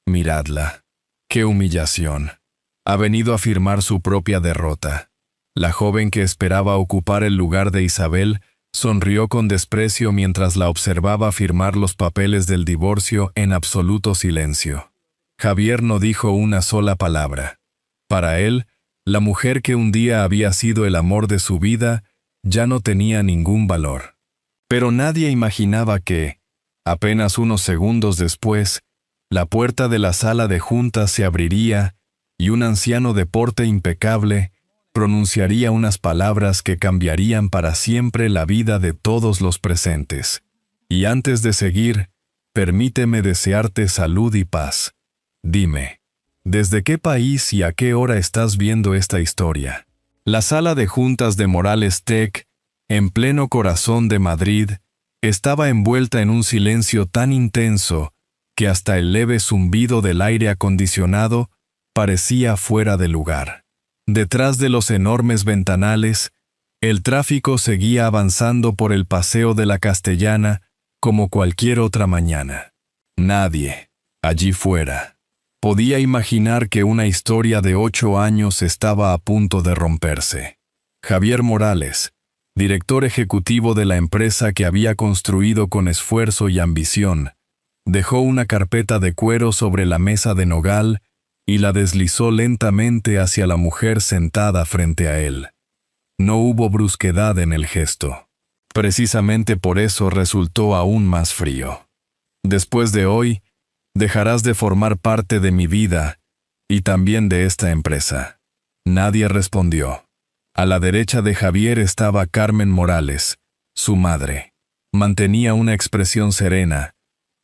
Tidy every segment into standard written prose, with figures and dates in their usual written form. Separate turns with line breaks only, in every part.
Miradla. ¡Qué humillación! Ha venido a firmar su propia derrota. La joven que esperaba ocupar el lugar de Isabel sonrió con desprecio mientras la observaba firmar los papeles del divorcio en absoluto silencio. Javier no dijo una sola palabra. Para él, la mujer que un día había sido el amor de su vida ya no tenía ningún valor. Pero nadie imaginaba que, apenas unos segundos después, la puerta de la sala de juntas se abriría y un anciano de porte impecable pronunciaría unas palabras que cambiarían para siempre la vida de todos los presentes. Y antes de seguir, permíteme desearte salud y paz. Dime, ¿desde qué país y a qué hora estás viendo esta historia? La sala de juntas de Morales Tech, en pleno corazón de Madrid, estaba envuelta en un silencio tan intenso que hasta el leve zumbido del aire acondicionado parecía fuera de lugar. Detrás de los enormes ventanales, el tráfico seguía avanzando por el Paseo de la Castellana como cualquier otra mañana. Nadie, allí fuera, podía imaginar que una historia de 8 años estaba a punto de romperse. Javier Morales, director ejecutivo de la empresa que había construido con esfuerzo y ambición, dejó una carpeta de cuero sobre la mesa de nogal y la deslizó lentamente hacia la mujer sentada frente a él. No hubo brusquedad en el gesto. Precisamente por eso resultó aún más frío. Después de hoy, dejarás de formar parte de mi vida y también de esta empresa. Nadie respondió. A la derecha de Javier estaba Carmen Morales, su madre. Mantenía una expresión serena,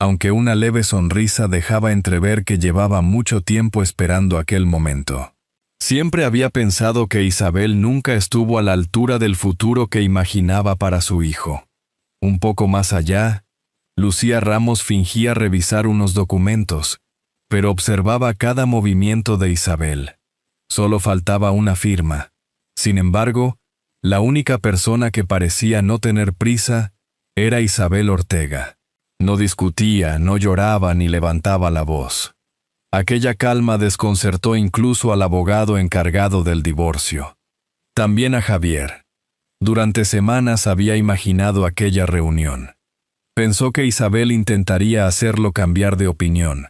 aunque una leve sonrisa dejaba entrever que llevaba mucho tiempo esperando aquel momento. Siempre había pensado que Isabel nunca estuvo a la altura del futuro que imaginaba para su hijo. Un poco más allá, Lucía Ramos fingía revisar unos documentos, pero observaba cada movimiento de Isabel. Solo faltaba una firma. Sin embargo, la única persona que parecía no tener prisa era Isabel Ortega. No discutía, no lloraba ni levantaba la voz. Aquella calma desconcertó incluso al abogado encargado del divorcio. También a Javier. Durante semanas había imaginado aquella reunión. Pensó que Isabel intentaría hacerlo cambiar de opinión,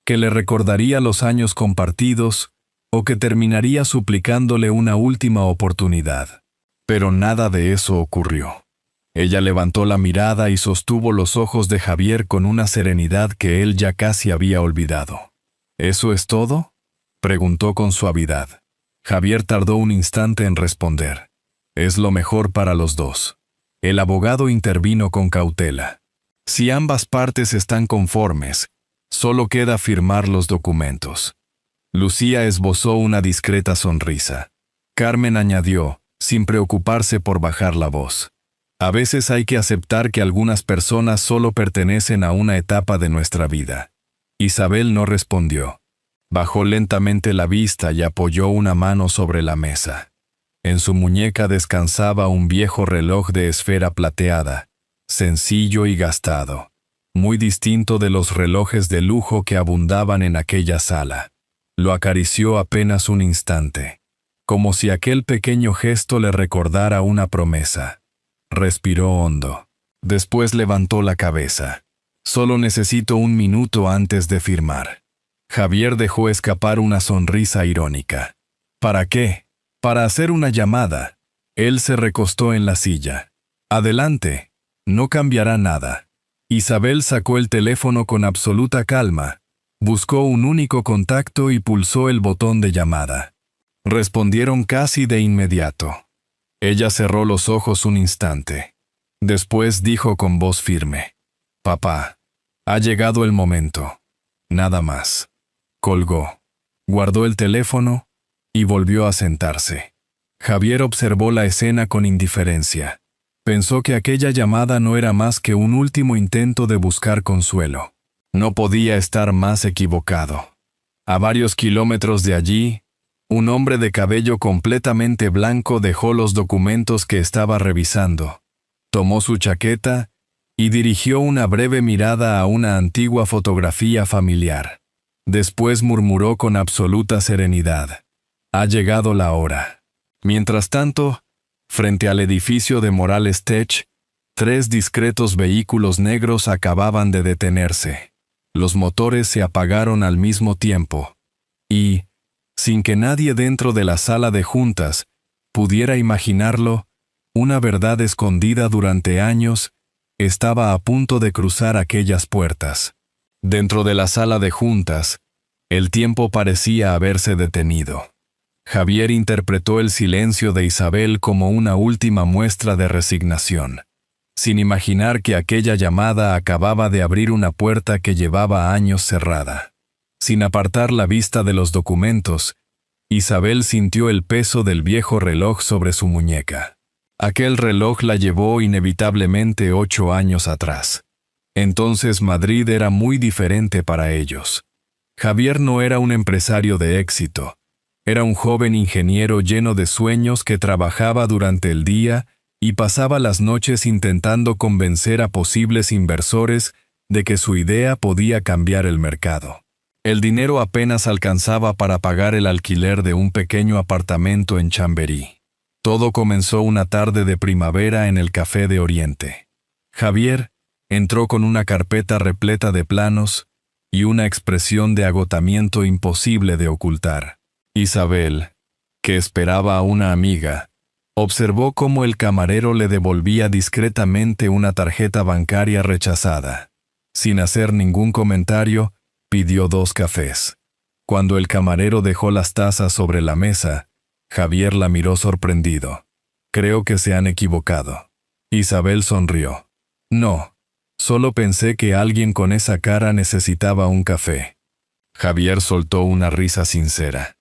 que le recordaría los años compartidos o que terminaría suplicándole una última oportunidad. Pero nada de eso ocurrió. Ella levantó la mirada y sostuvo los ojos de Javier con una serenidad que él ya casi había olvidado. ¿Eso es todo?, preguntó con suavidad. Javier tardó un instante en responder. Es lo mejor para los dos. El abogado intervino con cautela. Si ambas partes están conformes, solo queda firmar los documentos. Lucía esbozó una discreta sonrisa. Carmen añadió, sin preocuparse por bajar la voz. A veces hay que aceptar que algunas personas solo pertenecen a una etapa de nuestra vida. Isabel no respondió. Bajó lentamente la vista y apoyó una mano sobre la mesa. En su muñeca descansaba un viejo reloj de esfera plateada, sencillo y gastado, muy distinto de los relojes de lujo que abundaban en aquella sala. Lo acarició apenas un instante, como si aquel pequeño gesto le recordara una promesa. Respiró hondo. Después levantó la cabeza. Solo necesito un minuto antes de firmar. Javier dejó escapar una sonrisa irónica. ¿Para qué? Para hacer una llamada. Él se recostó en la silla. Adelante. No cambiará nada. Isabel sacó el teléfono con absoluta calma. Buscó un único contacto y pulsó el botón de llamada. Respondieron casi de inmediato. Ella cerró los ojos un instante. Después dijo con voz firme: «Papá, ha llegado el momento. Nada más». Colgó. Guardó el teléfono y volvió a sentarse. Javier observó la escena con indiferencia. Pensó que aquella llamada no era más que un último intento de buscar consuelo. No podía estar más equivocado. A varios kilómetros de allí, un hombre de cabello completamente blanco dejó los documentos que estaba revisando, tomó su chaqueta y dirigió una breve mirada a una antigua fotografía familiar. Después murmuró con absoluta serenidad: «Ha llegado la hora». Mientras tanto, frente al edificio de Morales Tech, 3 discretos vehículos negros acababan de detenerse. Los motores se apagaron al mismo tiempo. Y, sin que nadie dentro de la sala de juntas pudiera imaginarlo, una verdad escondida durante años estaba a punto de cruzar aquellas puertas. Dentro de la sala de juntas, el tiempo parecía haberse detenido. Javier interpretó el silencio de Isabel como una última muestra de resignación, sin imaginar que aquella llamada acababa de abrir una puerta que llevaba años cerrada. Sin apartar la vista de los documentos, Isabel sintió el peso del viejo reloj sobre su muñeca. Aquel reloj la llevó inevitablemente 8 años atrás. Entonces Madrid era muy diferente para ellos. Javier no era un empresario de éxito. Era un joven ingeniero lleno de sueños que trabajaba durante el día y pasaba las noches intentando convencer a posibles inversores de que su idea podía cambiar el mercado. El dinero apenas alcanzaba para pagar el alquiler de un pequeño apartamento en Chamberí. Todo comenzó una tarde de primavera en el Café de Oriente. Javier entró con una carpeta repleta de planos y una expresión de agotamiento imposible de ocultar. Isabel, que esperaba a una amiga, observó cómo el camarero le devolvía discretamente una tarjeta bancaria rechazada. Sin hacer ningún comentario, pidió 2 cafés. Cuando el camarero dejó las tazas sobre la mesa, Javier la miró sorprendido. «Creo que se han equivocado». Isabel sonrió. «No, solo pensé que alguien con esa cara necesitaba un café». Javier soltó una risa sincera.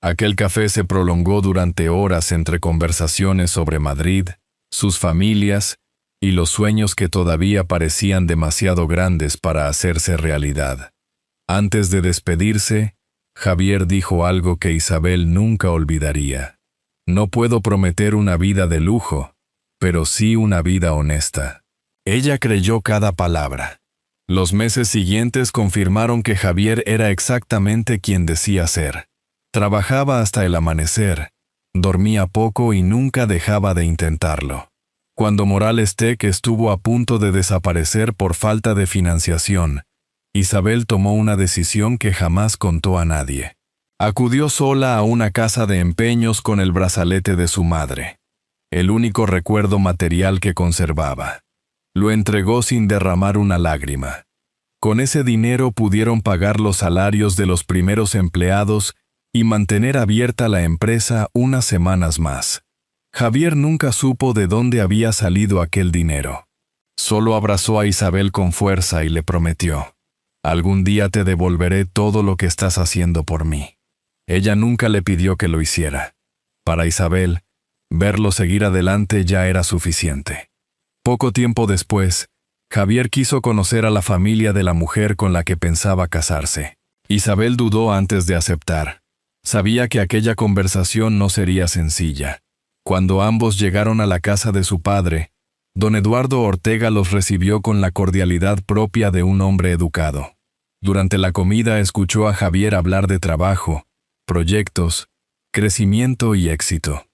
Aquel café se prolongó durante horas entre conversaciones sobre Madrid, sus familias y los sueños que todavía parecían demasiado grandes para hacerse realidad. Antes de despedirse, Javier dijo algo que Isabel nunca olvidaría. «No puedo prometer una vida de lujo, pero sí una vida honesta». Ella creyó cada palabra. Los meses siguientes confirmaron que Javier era exactamente quien decía ser. Trabajaba hasta el amanecer, dormía poco y nunca dejaba de intentarlo. Cuando Morales Tech estuvo a punto de desaparecer por falta de financiación, Isabel tomó una decisión que jamás contó a nadie. Acudió sola a una casa de empeños con el brazalete de su madre, el único recuerdo material que conservaba. Lo entregó sin derramar una lágrima. Con ese dinero pudieron pagar los salarios de los primeros empleados y mantener abierta la empresa unas semanas más. Javier nunca supo de dónde había salido aquel dinero. Solo abrazó a Isabel con fuerza y le prometió: «Algún día te devolveré todo lo que estás haciendo por mí». Ella nunca le pidió que lo hiciera. Para Isabel, verlo seguir adelante ya era suficiente. Poco tiempo después, Javier quiso conocer a la familia de la mujer con la que pensaba casarse. Isabel dudó antes de aceptar. Sabía que aquella conversación no sería sencilla. Cuando ambos llegaron a la casa de su padre, don Eduardo Ortega los recibió con la cordialidad propia de un hombre educado. Durante la comida escuchó a Javier hablar de trabajo, proyectos, crecimiento y éxito.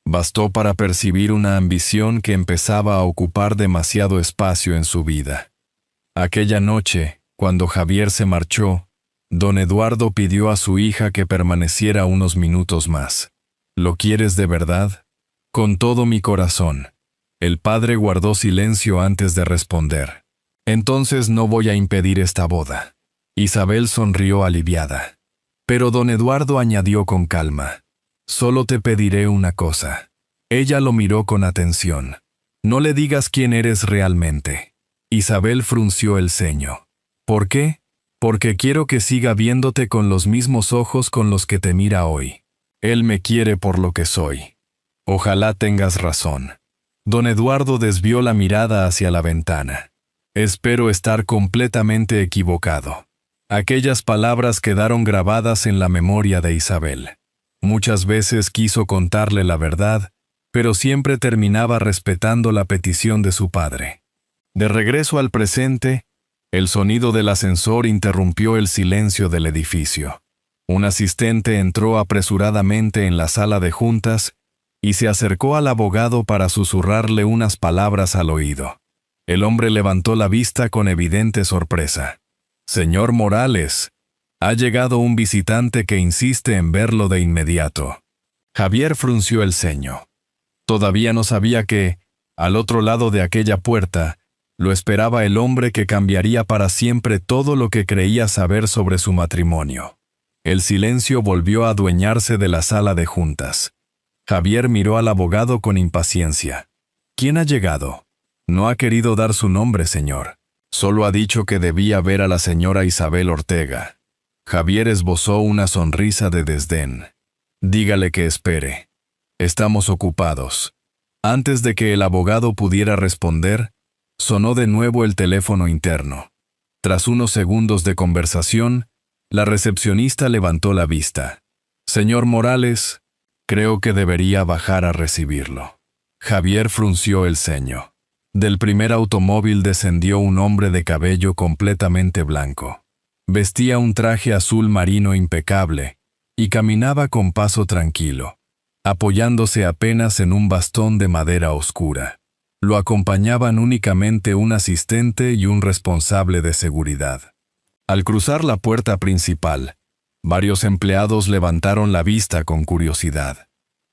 Bastó para percibir una ambición que empezaba a ocupar demasiado espacio en su vida. Aquella noche, cuando Javier se marchó, don Eduardo pidió a su hija que permaneciera unos minutos más. «¿Lo quieres de verdad?» «Con todo mi corazón». El padre guardó silencio antes de responder. «Entonces no voy a impedir esta boda». Isabel sonrió aliviada. Pero don Eduardo añadió con calma: «Solo te pediré una cosa». Ella lo miró con atención. «No le digas quién eres realmente». Isabel frunció el ceño. «¿Por qué?» «Porque quiero que siga viéndote con los mismos ojos con los que te mira hoy. Él me quiere por lo que soy». «Ojalá tengas razón». Don Eduardo desvió la mirada hacia la ventana. «Espero estar completamente equivocado». Aquellas palabras quedaron grabadas en la memoria de Isabel. Muchas veces quiso contarle la verdad, pero siempre terminaba respetando la petición de su padre. De regreso al presente, El sonido del ascensor interrumpió el silencio del edificio. Un asistente entró apresuradamente en la sala de juntas y se acercó al abogado para susurrarle unas palabras al oído. El hombre levantó la vista con evidente sorpresa. «Señor Morales, ha llegado un visitante que insiste en verlo de inmediato». Javier frunció el ceño. Todavía no sabía que, al otro lado de aquella puerta, lo esperaba el hombre que cambiaría para siempre todo lo que creía saber sobre su matrimonio. El silencio volvió a adueñarse de la sala de juntas. Javier miró al abogado con impaciencia. «¿Quién ha llegado?» «No ha querido dar su nombre, señor. Solo ha dicho que debía ver a la señora Isabel Ortega». Javier esbozó una sonrisa de desdén. «Dígale que espere. Estamos ocupados». Antes de que el abogado pudiera responder, sonó de nuevo el teléfono interno. Tras unos segundos de conversación, la recepcionista levantó la vista. «Señor Morales, creo que debería bajar a recibirlo». Javier frunció el ceño. Del primer automóvil descendió un hombre de cabello completamente blanco. Vestía un traje azul marino impecable y caminaba con paso tranquilo, apoyándose apenas en un bastón de madera oscura. Lo acompañaban únicamente un asistente y un responsable de seguridad. Al cruzar la puerta principal, varios empleados levantaron la vista con curiosidad.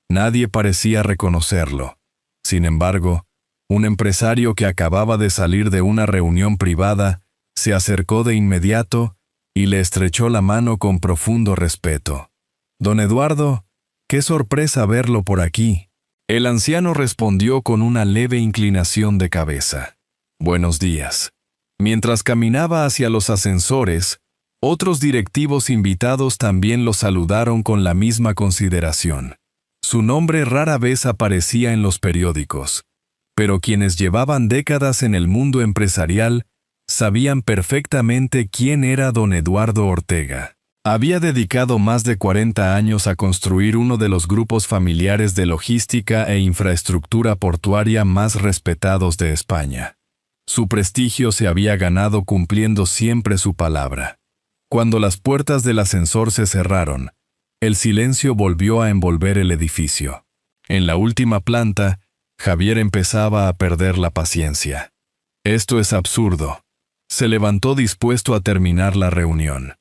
Nadie parecía reconocerlo. Sin embargo, un empresario que acababa de salir de una reunión privada se acercó de inmediato y le estrechó la mano con profundo respeto. «Don Eduardo, qué sorpresa verlo por aquí». El anciano respondió con una leve inclinación de cabeza. «Buenos días». Mientras caminaba hacia los ascensores, otros directivos invitados también lo saludaron con la misma consideración. Su nombre rara vez aparecía en los periódicos, pero quienes llevaban décadas en el mundo empresarial sabían perfectamente quién era don Eduardo Ortega. Había dedicado más de 40 años a construir uno de los grupos familiares de logística e infraestructura portuaria más respetados de España. Su prestigio se había ganado cumpliendo siempre su palabra. Cuando las puertas del ascensor se cerraron, el silencio volvió a envolver el edificio. En la última planta, Javier empezaba a perder la paciencia. «Esto es absurdo». Se levantó dispuesto a terminar la reunión.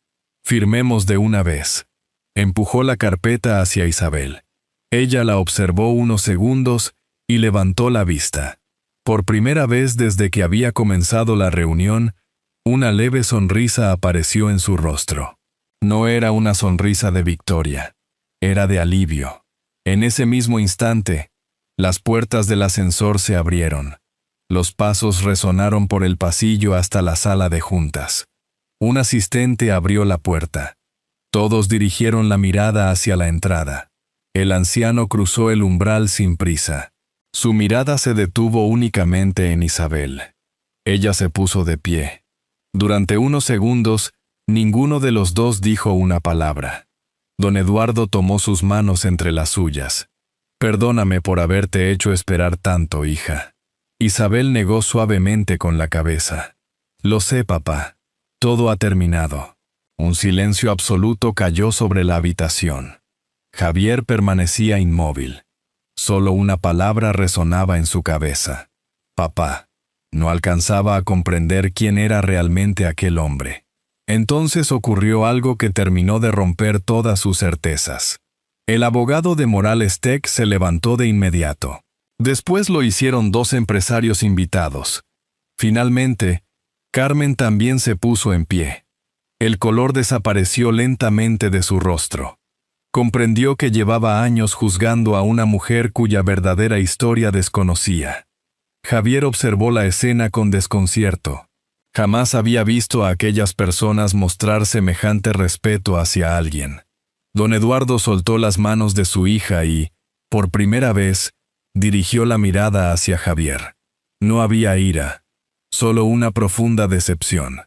«Firmemos de una vez». Empujó la carpeta hacia Isabel. Ella la observó unos segundos y levantó la vista. Por primera vez desde que había comenzado la reunión, una leve sonrisa apareció en su rostro. No era una sonrisa de victoria, era de alivio. En ese mismo instante, las puertas del ascensor se abrieron. Los pasos resonaron por el pasillo hasta la sala de juntas. Un asistente abrió la puerta. Todos dirigieron la mirada hacia la entrada. El anciano cruzó el umbral sin prisa. Su mirada se detuvo únicamente en Isabel. Ella se puso de pie. Durante unos segundos, ninguno de los dos dijo una palabra. Don Eduardo tomó sus manos entre las suyas. «Perdóname por haberte hecho esperar tanto, hija». Isabel negó suavemente con la cabeza. «Lo sé, papá. Todo ha terminado». Un silencio absoluto cayó sobre la habitación. Javier permanecía inmóvil. Solo una palabra resonaba en su cabeza. «Papá». No alcanzaba a comprender quién era realmente aquel hombre. Entonces ocurrió algo que terminó de romper todas sus certezas. El abogado de Morales Tech se levantó de inmediato. Después lo hicieron dos empresarios invitados. Finalmente, Carmen también se puso en pie. El color desapareció lentamente de su rostro. Comprendió que llevaba años juzgando a una mujer cuya verdadera historia desconocía. Javier observó la escena con desconcierto. Jamás había visto a aquellas personas mostrar semejante respeto hacia alguien. Don Eduardo soltó las manos de su hija y, por primera vez, dirigió la mirada hacia Javier. No había ira, solo una profunda decepción.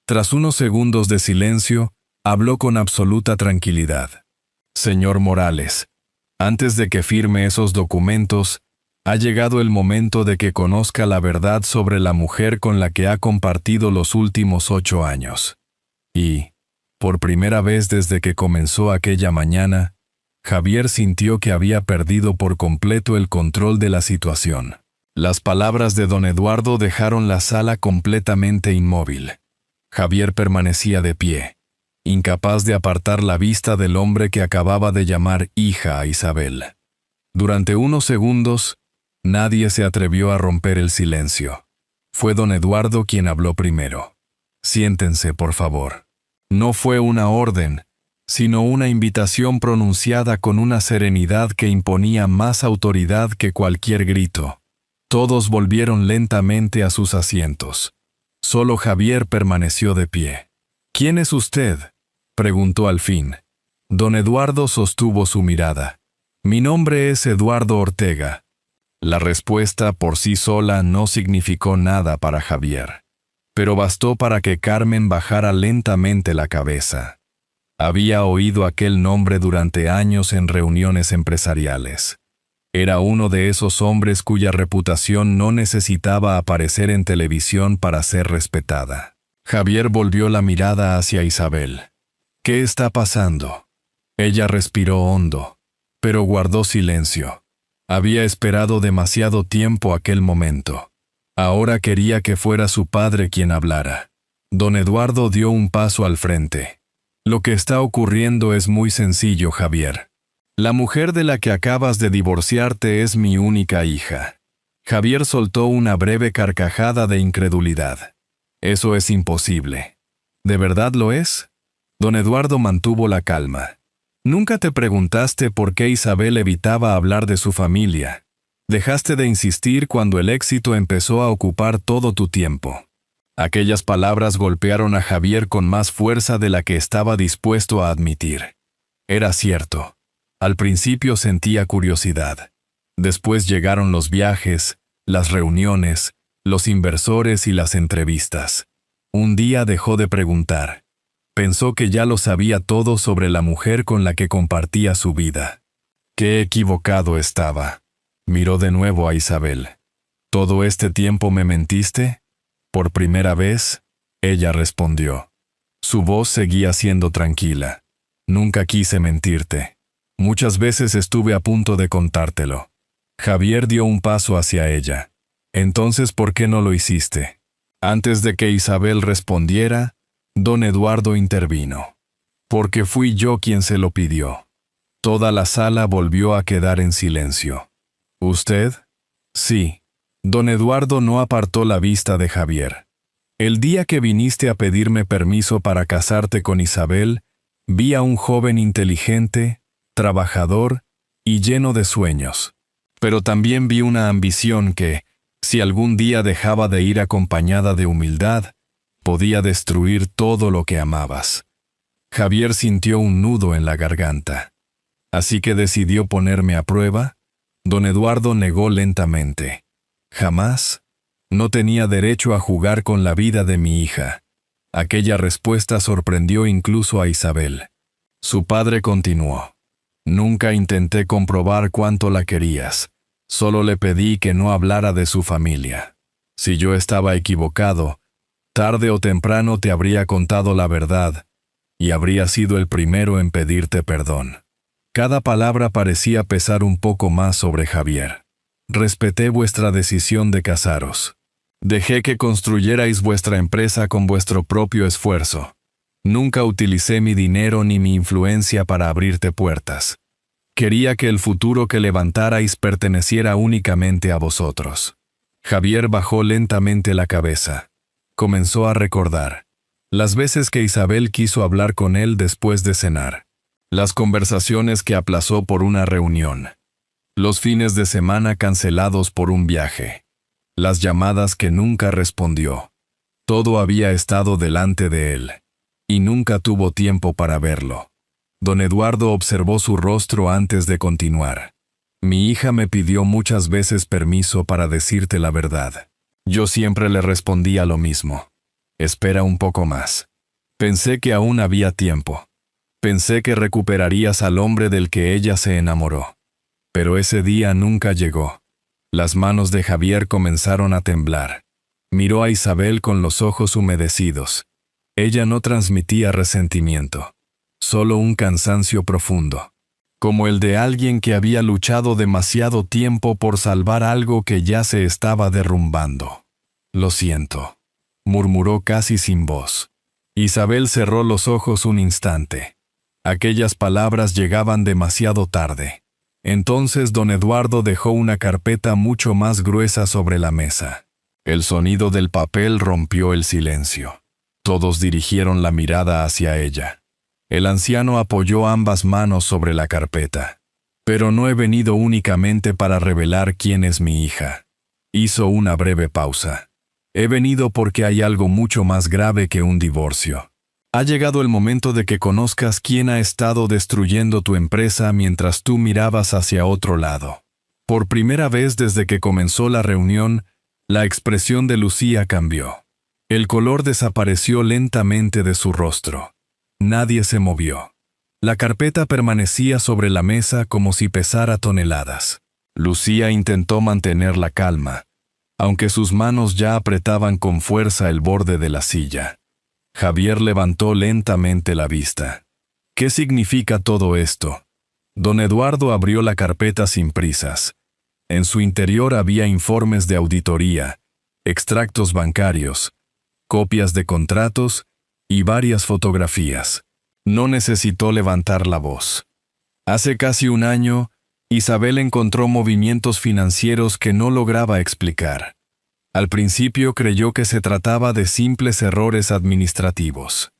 Tras unos segundos de silencio, habló con absoluta tranquilidad. «Señor Morales, antes de que firme esos documentos, Ha llegado el momento de que conozca la verdad sobre la mujer con la que ha compartido los últimos 8 años. Y, por primera vez desde que comenzó aquella mañana, Javier sintió que había perdido por completo el control de la situación. Las palabras de don Eduardo dejaron la sala completamente inmóvil. Javier permanecía de pie, incapaz de apartar la vista del hombre que acababa de llamar hija a Isabel. Durante unos segundos, nadie se atrevió a romper el silencio. Fue don Eduardo quien habló primero. «Siéntense, por favor». No fue una orden, sino una invitación pronunciada con una serenidad que imponía más autoridad que cualquier grito. Todos volvieron lentamente a sus asientos. Solo Javier permaneció de pie. «¿Quién es usted?», preguntó al fin. Don Eduardo sostuvo su mirada. «Mi nombre es Eduardo Ortega». La respuesta por sí sola no significó nada para Javier, pero bastó para que Carmen bajara lentamente la cabeza. Había oído aquel nombre durante años en reuniones empresariales. Era uno de esos hombres cuya reputación no necesitaba aparecer en televisión para ser respetada. Javier volvió la mirada hacia Isabel. «¿Qué está pasando?». Ella respiró hondo, pero guardó silencio. Había esperado demasiado tiempo aquel momento. Ahora quería que fuera su padre quien hablara. Don Eduardo dio un paso al frente. «Lo que está ocurriendo es muy sencillo, Javier. La mujer de la que acabas de divorciarte es mi única hija». Javier soltó una breve carcajada de incredulidad. «Eso es imposible». «¿De verdad lo es?». Don Eduardo mantuvo la calma. «Nunca te preguntaste por qué Isabel evitaba hablar de su familia. Dejaste de insistir cuando el éxito empezó a ocupar todo tu tiempo». Aquellas palabras golpearon a Javier con más fuerza de la que estaba dispuesto a admitir. Era cierto. Al principio sentía curiosidad. Después llegaron los viajes, las reuniones, los inversores y las entrevistas. Un día dejó de preguntar. Pensó que ya lo sabía todo sobre la mujer con la que compartía su vida. Qué equivocado estaba. Miró de nuevo a Isabel. «¿Todo este tiempo me mentiste?». «Por primera vez», ella respondió. Su voz seguía siendo tranquila. «Nunca quise mentirte. Muchas veces estuve a punto de contártelo». Javier dio un paso hacia ella. «Entonces, ¿por qué no lo hiciste?». Antes de que Isabel respondiera, don Eduardo intervino. «Porque fui yo quien se lo pidió». Toda la sala volvió a quedar en silencio. «¿Usted?». «Sí». Don Eduardo no apartó la vista de Javier. «El día que viniste a pedirme permiso para casarte con Isabel, vi a un joven inteligente, trabajador y lleno de sueños. Pero también vi una ambición que, si algún día dejaba de ir acompañada de humildad, podía destruir todo lo que amabas». Javier sintió un nudo en la garganta. «¿Así que decidió ponerme a prueba?». Don Eduardo negó lentamente. «Jamás. No tenía derecho a jugar con la vida de mi hija». Aquella respuesta sorprendió incluso a Isabel. Su padre continuó. «Nunca intenté comprobar cuánto la querías. Solo le pedí que no hablara de su familia. Si yo estaba equivocado, tarde o temprano te habría contado la verdad, y habría sido el primero en pedirte perdón». Cada palabra parecía pesar un poco más sobre Javier. «Respeté vuestra decisión de casaros. Dejé que construyerais vuestra empresa con vuestro propio esfuerzo. Nunca utilicé mi dinero ni mi influencia para abrirte puertas. Quería que el futuro que levantarais perteneciera únicamente a vosotros». Javier bajó lentamente la cabeza. Comenzó a recordar las veces que Isabel quiso hablar con él después de cenar, las conversaciones que aplazó por una reunión, los fines de semana cancelados por un viaje, las llamadas que nunca respondió. Todo había estado delante de él, y nunca tuvo tiempo para verlo. Don Eduardo observó su rostro antes de continuar. «Mi hija me pidió muchas veces permiso para decirte la verdad. Yo siempre le respondía lo mismo. Espera un poco más. Pensé que aún había tiempo. Pensé que recuperarías al hombre del que ella se enamoró. Pero ese día nunca llegó. Las manos de Javier comenzaron a temblar. Miró a Isabel con los ojos humedecidos. Ella no transmitía resentimiento, solo un cansancio profundo, como el de alguien que había luchado demasiado tiempo por salvar algo que ya se estaba derrumbando. «Lo siento», murmuró casi sin voz. Isabel cerró los ojos un instante. Aquellas palabras llegaban demasiado tarde. Entonces don Eduardo dejó una carpeta mucho más gruesa sobre la mesa. El sonido del papel rompió el silencio. Todos dirigieron la mirada hacia ella. El anciano apoyó ambas manos sobre la carpeta. «Pero no he venido únicamente para revelar quién es mi hija». Hizo una breve pausa. «He venido porque hay algo mucho más grave que un divorcio. Ha llegado el momento de que conozcas quién ha estado destruyendo tu empresa mientras tú mirabas hacia otro lado». Por primera vez desde que comenzó la reunión, la expresión de Lucía cambió. El color desapareció lentamente de su rostro. Nadie se movió. La carpeta permanecía sobre la mesa como si pesara toneladas. Lucía intentó mantener la calma, aunque sus manos ya apretaban con fuerza el borde de la silla. Javier levantó lentamente la vista. «¿Qué significa todo esto?» Don Eduardo abrió la carpeta sin prisas. En su interior había informes de auditoría, extractos bancarios, copias de contratos y varias fotografías. No necesitó levantar la voz. Hace casi un año, Isabel encontró movimientos financieros que no lograba explicar. Al principio creyó que se trataba de simples errores administrativos.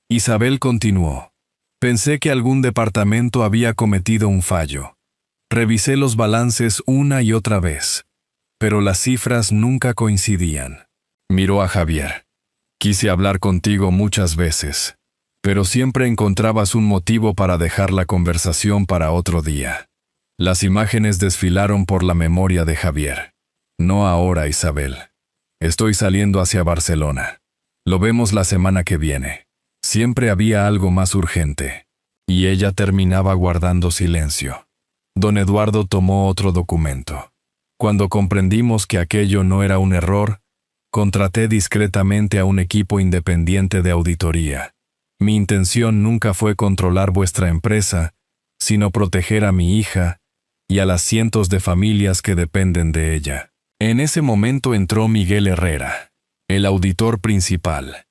Isabel continuó. «Pensé que algún departamento había cometido un fallo. Revisé los balances una y otra vez, pero las cifras nunca coincidían». Miró a Javier. «Quise hablar contigo muchas veces, pero siempre encontrabas un motivo para dejar la conversación para otro día». Las imágenes desfilaron por la memoria de Javier. «No ahora, Isabel. Estoy saliendo hacia Barcelona. Lo vemos la semana que viene». Siempre había algo más urgente, y ella terminaba guardando silencio. Don Eduardo tomó otro documento. «Cuando comprendimos que aquello no era un error, contraté discretamente a un equipo independiente de auditoría. Mi intención nunca fue controlar vuestra empresa, sino proteger a mi hija y a las cientos de familias que dependen de ella». En ese momento entró Miguel Herrera, el auditor principal.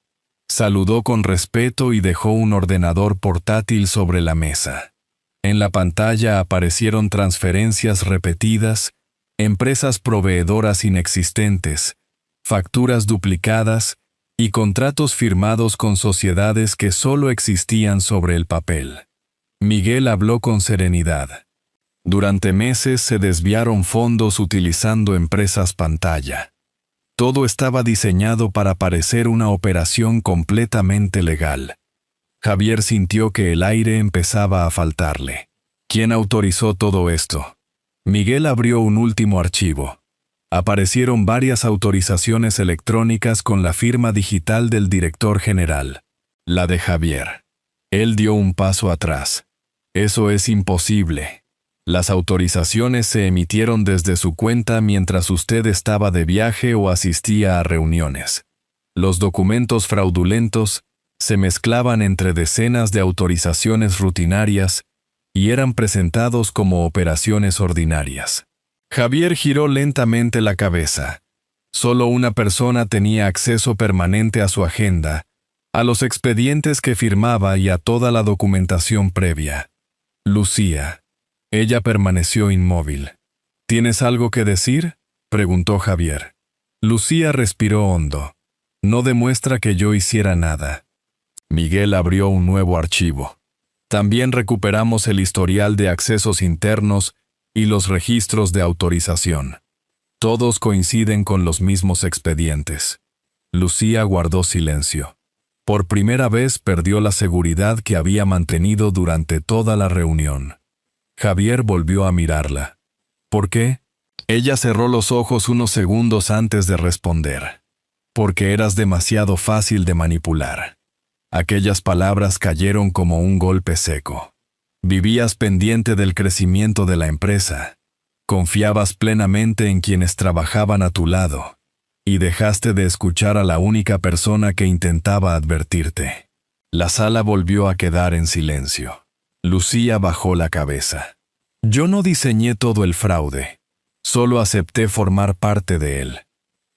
Saludó con respeto y dejó un ordenador portátil sobre la mesa. En la pantalla aparecieron transferencias repetidas, empresas proveedoras inexistentes, facturas duplicadas y contratos firmados con sociedades que solo existían sobre el papel. Miguel habló con serenidad. Durante meses se desviaron fondos utilizando empresas pantalla. Todo estaba diseñado para parecer una operación completamente legal. Javier sintió que el aire empezaba a faltarle. ¿Quién autorizó todo esto? Miguel abrió un último archivo. Aparecieron varias autorizaciones electrónicas con la firma digital del director general, la de Javier. Él dio un paso atrás. «Eso es imposible. Las autorizaciones se emitieron desde su cuenta mientras usted estaba de viaje o asistía a reuniones. Los documentos fraudulentos se mezclaban entre decenas de autorizaciones rutinarias y eran presentados como operaciones ordinarias». Javier giró lentamente la cabeza. Solo una persona tenía acceso permanente a su agenda, a los expedientes que firmaba y a toda la documentación previa. Lucía. Ella permaneció inmóvil. «¿Tienes algo que decir?», preguntó Javier. Lucía respiró hondo. «No demuestra que yo hiciera nada». Miguel abrió un nuevo archivo. «También recuperamos el historial de accesos internos y los registros de autorización. Todos coinciden con los mismos expedientes». Lucía guardó silencio. Por primera vez perdió la seguridad que había mantenido durante toda la reunión. Javier volvió a mirarla. «¿Por qué?». Ella cerró los ojos unos segundos antes de responder. «Porque eras demasiado fácil de manipular». Aquellas palabras cayeron como un golpe seco. Vivías pendiente del crecimiento de la empresa. Confiabas plenamente en quienes trabajaban a tu lado, y dejaste de escuchar a la única persona que intentaba advertirte. La sala volvió a quedar en silencio. Lucía bajó la cabeza. Yo no diseñé todo el fraude, solo acepté formar parte de él.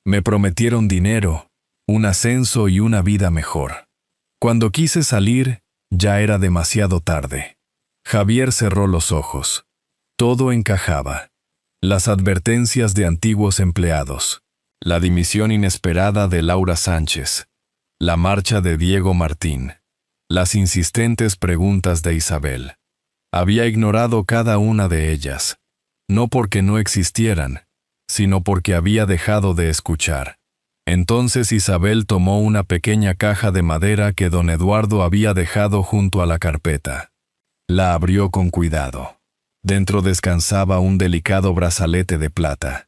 Me prometieron dinero, un ascenso y una vida mejor. Cuando quise salir, ya era demasiado tarde. Javier cerró los ojos. Todo encajaba. Las advertencias de antiguos empleados, la dimisión inesperada de Laura Sánchez, la marcha de Diego Martín, las insistentes preguntas de Isabel. Había ignorado cada una de ellas, no porque no existieran, sino porque había dejado de escuchar. Entonces Isabel tomó una pequeña caja de madera que don Eduardo había dejado junto a la carpeta. La abrió con cuidado. Dentro descansaba un delicado brazalete de plata.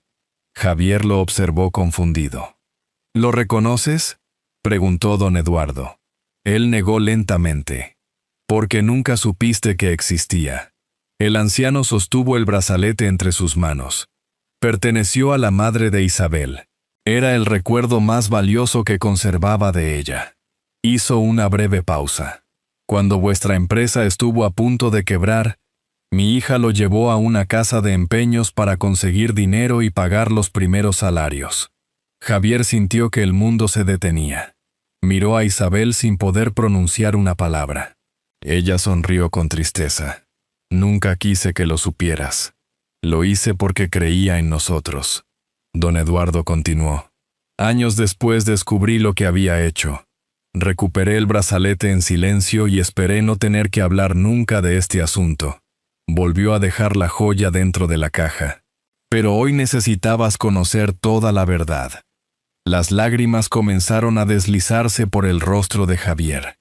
Javier lo observó confundido. ¿Lo reconoces?, preguntó don Eduardo. Él negó lentamente. Porque nunca supiste que existía. El anciano sostuvo el brazalete entre sus manos. Perteneció a la madre de Isabel. Era el recuerdo más valioso que conservaba de ella. Hizo una breve pausa. Cuando vuestra empresa estuvo a punto de quebrar, mi hija lo llevó a una casa de empeños para conseguir dinero y pagar los primeros salarios. Javier sintió que el mundo se detenía. Miró a Isabel sin poder pronunciar una palabra. Ella sonrió con tristeza. Nunca quise que lo supieras. Lo hice porque creía en nosotros. Don Eduardo continuó. Años después descubrí lo que había hecho. Recuperé el brazalete en silencio y esperé no tener que hablar nunca de este asunto. Volvió a dejar la joya dentro de la caja. Pero hoy necesitabas conocer toda la verdad. Las lágrimas comenzaron a deslizarse por el rostro de Javier.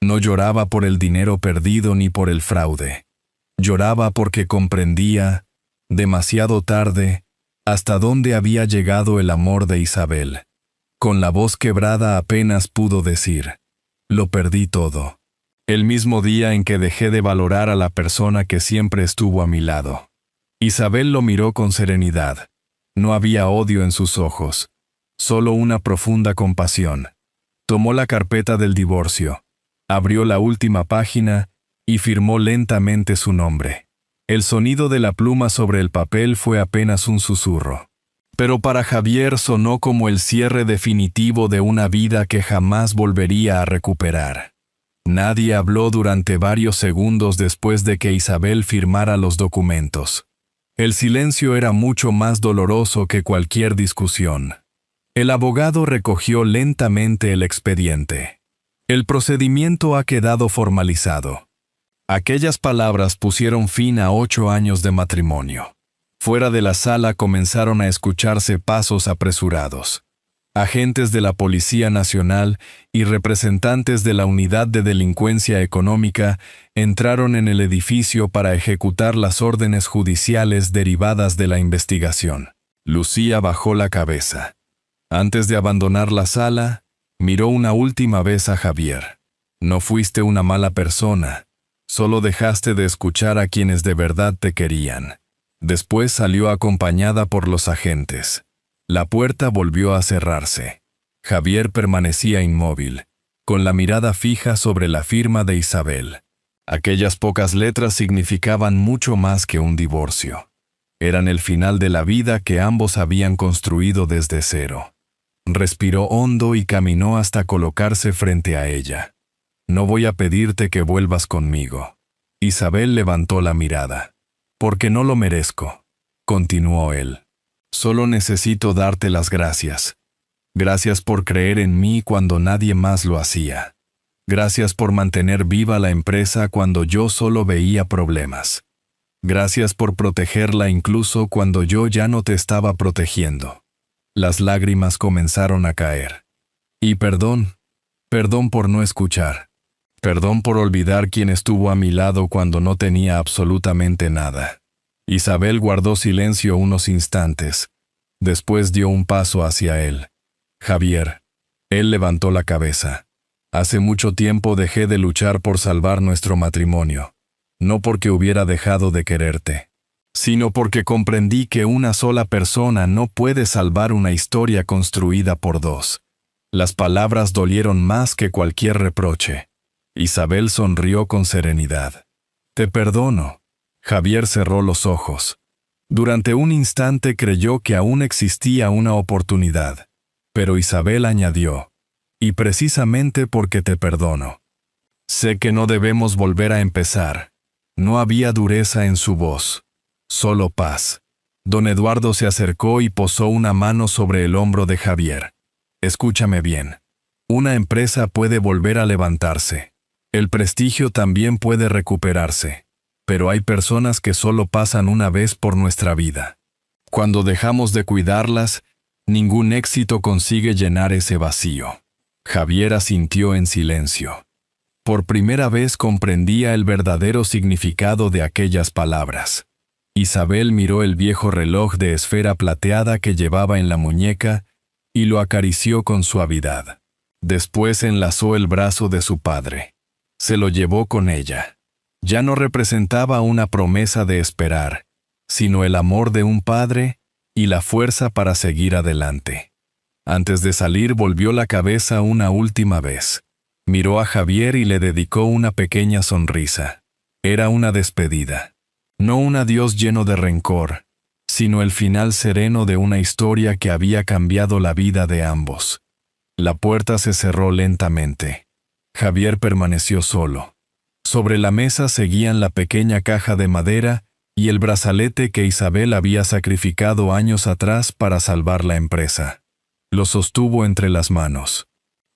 No lloraba por el dinero perdido ni por el fraude. Lloraba porque comprendía, demasiado tarde, hasta dónde había llegado el amor de Isabel. Con la voz quebrada apenas pudo decir, lo perdí todo. El mismo día en que dejé de valorar a la persona que siempre estuvo a mi lado. Isabel lo miró con serenidad. No había odio en sus ojos, solo una profunda compasión. Tomó la carpeta del divorcio, abrió la última página y firmó lentamente su nombre. El sonido de la pluma sobre el papel fue apenas un susurro. Pero para Javier sonó como el cierre definitivo de una vida que jamás volvería a recuperar. Nadie habló durante varios segundos después de que Isabel firmara los documentos. El silencio era mucho más doloroso que cualquier discusión. El abogado recogió lentamente el expediente. El procedimiento ha quedado formalizado. Aquellas palabras pusieron fin a 8 años de matrimonio. Fuera de la sala comenzaron a escucharse pasos apresurados. Agentes de la Policía Nacional y representantes de la Unidad de Delincuencia Económica entraron en el edificio para ejecutar las órdenes judiciales derivadas de la investigación. Lucía bajó la cabeza. Antes de abandonar la sala, miró una última vez a Javier. No fuiste una mala persona, solo dejaste de escuchar a quienes de verdad te querían. Después salió acompañada por los agentes. La puerta volvió a cerrarse. Javier permanecía inmóvil, con la mirada fija sobre la firma de Isabel. Aquellas pocas letras significaban mucho más que un divorcio. Eran el final de la vida que ambos habían construido desde cero. Respiró hondo y caminó hasta colocarse frente a ella. No voy a pedirte que vuelvas conmigo. Isabel levantó la mirada. Porque no lo merezco, continuó él. Solo necesito darte las gracias. Gracias por creer en mí cuando nadie más lo hacía. Gracias por mantener viva la empresa cuando yo solo veía problemas. Gracias por protegerla incluso cuando yo ya no te estaba protegiendo. Las lágrimas comenzaron a caer. Y perdón por no escuchar. Perdón por olvidar quién estuvo a mi lado cuando no tenía absolutamente nada. Isabel guardó silencio unos instantes. Después dio un paso hacia él. Javier. Él levantó la cabeza. Hace mucho tiempo dejé de luchar por salvar nuestro matrimonio. No porque hubiera dejado de quererte, sino porque comprendí que una sola persona no puede salvar una historia construida por dos. Las palabras dolieron más que cualquier reproche. Isabel sonrió con serenidad. «Te perdono». Javier cerró los ojos. Durante un instante creyó que aún existía una oportunidad, pero Isabel añadió, «Y precisamente porque te perdono. Sé que no debemos volver a empezar». No había dureza en su voz, solo paz. Don Eduardo se acercó y posó una mano sobre el hombro de Javier. «Escúchame bien. Una empresa puede volver a levantarse. El prestigio también puede recuperarse. Pero hay personas que solo pasan una vez por nuestra vida. Cuando dejamos de cuidarlas, ningún éxito consigue llenar ese vacío». Javier asintió en silencio. Por primera vez comprendía el verdadero significado de aquellas palabras. Isabel miró el viejo reloj de esfera plateada que llevaba en la muñeca y lo acarició con suavidad. Después enlazó el brazo de su padre. Se lo llevó con ella. Ya no representaba una promesa de esperar, sino el amor de un padre y la fuerza para seguir adelante. Antes de salir volvió la cabeza una última vez. Miró a Javier y le dedicó una pequeña sonrisa. Era una despedida. No un adiós lleno de rencor, sino el final sereno de una historia que había cambiado la vida de ambos. La puerta se cerró lentamente. Javier permaneció solo. Sobre la mesa seguían la pequeña caja de madera y el brazalete que Isabel había sacrificado años atrás para salvar la empresa. Lo sostuvo entre las manos.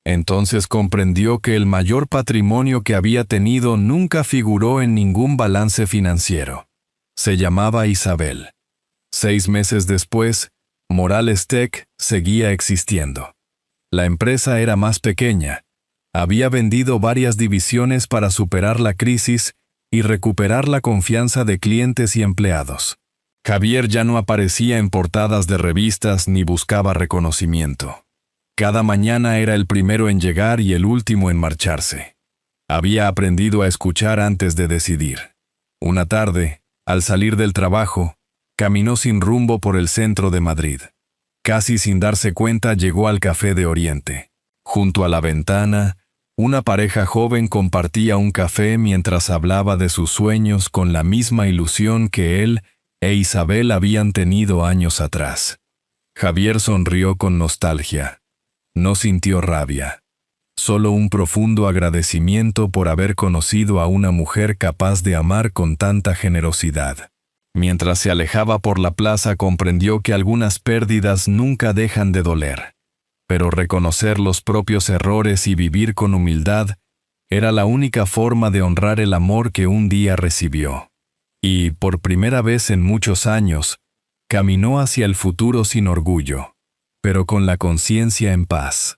Entonces comprendió que el mayor patrimonio que había tenido nunca figuró en ningún balance financiero. Se llamaba Isabel. 6 meses después, Morales Tech seguía existiendo. La empresa era más pequeña. Había vendido varias divisiones para superar la crisis y recuperar la confianza de clientes y empleados. Javier ya no aparecía en portadas de revistas ni buscaba reconocimiento. Cada mañana era el primero en llegar y el último en marcharse. Había aprendido a escuchar antes de decidir. Una tarde, al salir del trabajo, caminó sin rumbo por el centro de Madrid. Casi sin darse cuenta llegó al Café de Oriente. Junto a la ventana, una pareja joven compartía un café mientras hablaba de sus sueños con la misma ilusión que él e Isabel habían tenido años atrás. Javier sonrió con nostalgia. No sintió rabia, solo un profundo agradecimiento por haber conocido a una mujer capaz de amar con tanta generosidad. Mientras se alejaba por la plaza comprendió que algunas pérdidas nunca dejan de doler, pero reconocer los propios errores y vivir con humildad era la única forma de honrar el amor que un día recibió. Y, por primera vez en muchos años, caminó hacia el futuro sin orgullo, pero con la conciencia en paz.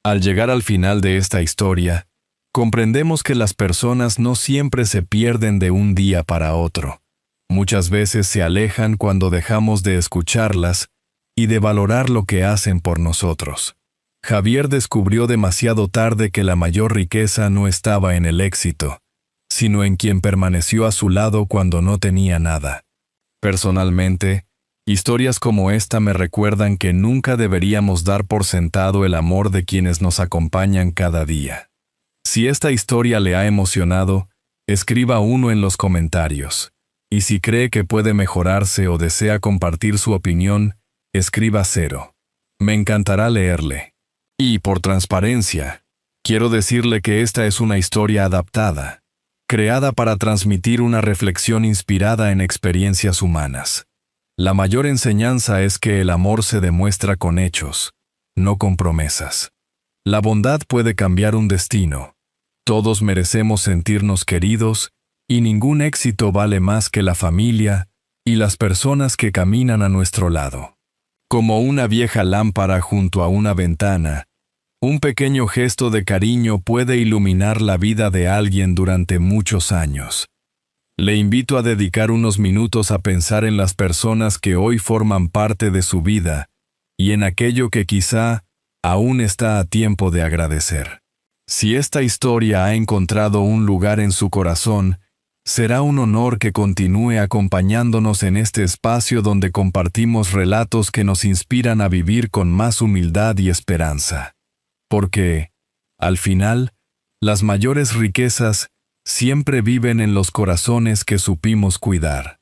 Al llegar al final de esta historia, comprendemos que las personas no siempre se pierden de un día para otro. Muchas veces se alejan cuando dejamos de escucharlas y de valorar lo que hacen por nosotros. Javier descubrió demasiado tarde que la mayor riqueza no estaba en el éxito, sino en quien permaneció a su lado cuando no tenía nada. Personalmente, historias como esta me recuerdan que nunca deberíamos dar por sentado el amor de quienes nos acompañan cada día. Si esta historia le ha emocionado, escriba 1 en los comentarios. Y si cree que puede mejorarse o desea compartir su opinión, escriba 0. Me encantará leerle. Y por transparencia, quiero decirle que esta es una historia adaptada, creada para transmitir una reflexión inspirada en experiencias humanas. La mayor enseñanza es que el amor se demuestra con hechos, no con promesas. La bondad puede cambiar un destino. Todos merecemos sentirnos queridos y ningún éxito vale más que la familia y las personas que caminan a nuestro lado. Como una vieja lámpara junto a una ventana, un pequeño gesto de cariño puede iluminar la vida de alguien durante muchos años. Le invito a dedicar unos minutos a pensar en las personas que hoy forman parte de su vida y en aquello que quizá aún está a tiempo de agradecer. Si esta historia ha encontrado un lugar en su corazón, Será un honor que continúe acompañándonos en este espacio donde compartimos relatos que nos inspiran a vivir con más humildad y esperanza. Porque, al final, las mayores riquezas siempre viven en los corazones que supimos cuidar.